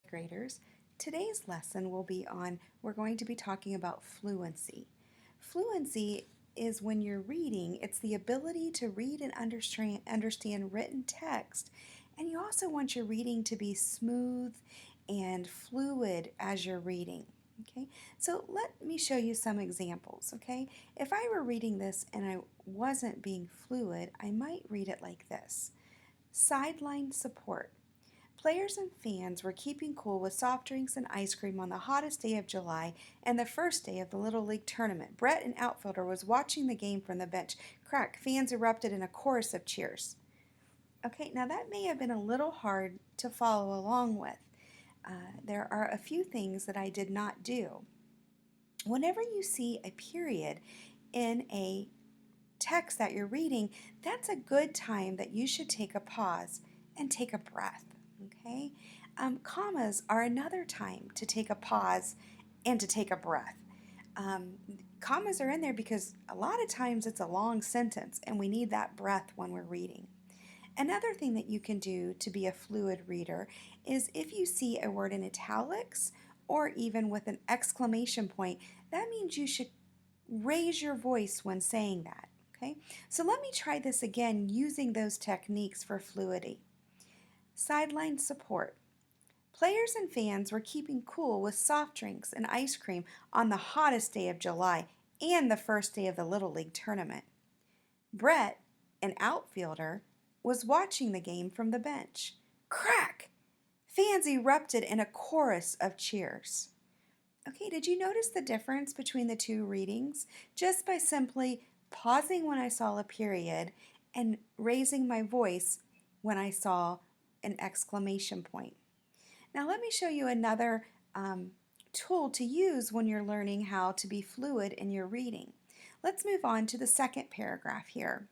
Graders. Today's lesson will be on, we're going to be talking about fluency. Fluency is when you're reading, it's the ability to read and understand written text, and you also want your reading to be smooth and fluid as you're reading. Okay, so let me show you some examples. Okay, if I were reading this and I wasn't being fluid, I might read it like this: sideline support. Players and fans were keeping cool with soft drinks and ice cream on the hottest day of July and the first day of the Little League tournament. Brett, an outfielder, was watching the game from the bench. Crack! Fans erupted in a chorus of cheers. Okay, now that may have been a little hard to follow along with. There are a few things that I did not do. Whenever you see a period in a text that you're reading, that's a good time that you should take a pause and take a breath. Okay? Commas are another time to take a pause and to take a breath. Commas are in there because a lot of times it's a long sentence and we need that breath when we're reading. Another thing that you can do to be a fluid reader is if you see a word in italics or even with an exclamation point, that means you should raise your voice when saying that. Okay, so let me try this again using those techniques for fluidity. Sideline support. Players and fans were keeping cool with soft drinks and ice cream on the hottest day of July and the first day of the Little League tournament. Brett, an outfielder, was watching the game from the bench. Crack! Fans erupted in a chorus of cheers. Okay, did you notice the difference between the two readings? Just by simply pausing when I saw a period and raising my voice when I saw an exclamation point. Now let me show you another tool to use when you're learning how to be fluid in your reading. Let's move on to the second paragraph here.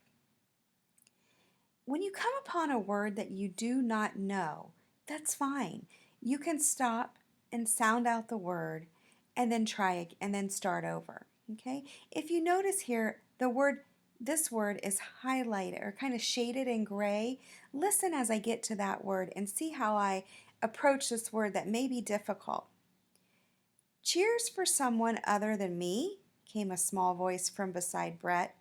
When you come upon a word that you do not know, that's fine. You can stop and sound out the word and then start over. Okay? If you notice here, this word is highlighted or kind of shaded in gray. Listen as I get to that word and see how I approach this word that may be difficult. Cheers for someone other than me, came a small voice from beside Brett.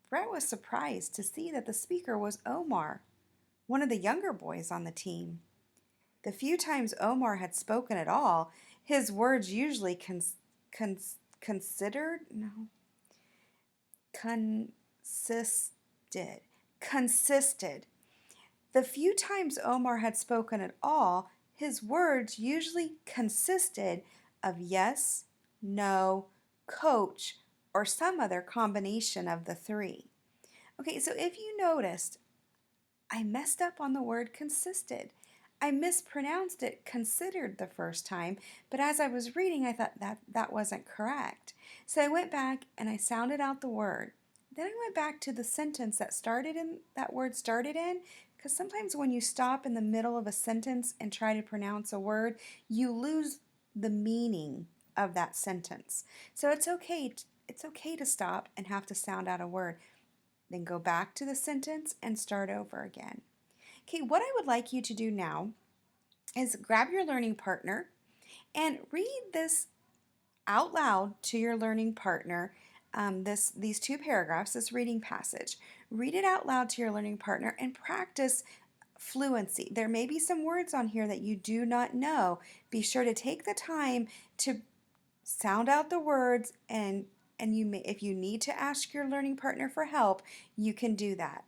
Brett was surprised to see that the speaker was Omar, one of the younger boys on the team. The few times Omar had spoken at all, his words usually consisted. The few times Omar had spoken at all, his words usually consisted of yes, no, coach, or some other combination of the three. Okay, so if you noticed, I messed up on the word consisted. I mispronounced it considered the first time, but as I was reading, I thought that wasn't correct. So I went back and I sounded out the word. Then I went back to the sentence that word started in, because sometimes when you stop in the middle of a sentence and try to pronounce a word, you lose the meaning of that sentence. So it's okay to stop and have to sound out a word. Then go back to the sentence and start over again. Okay, what I would like you to do now is grab your learning partner and read this out loud to your learning partner, these two paragraphs, this reading passage. Read it out loud to your learning partner and practice fluency. There may be some words on here that you do not know. Be sure to take the time to sound out the words, and if you need to ask your learning partner for help, you can do that.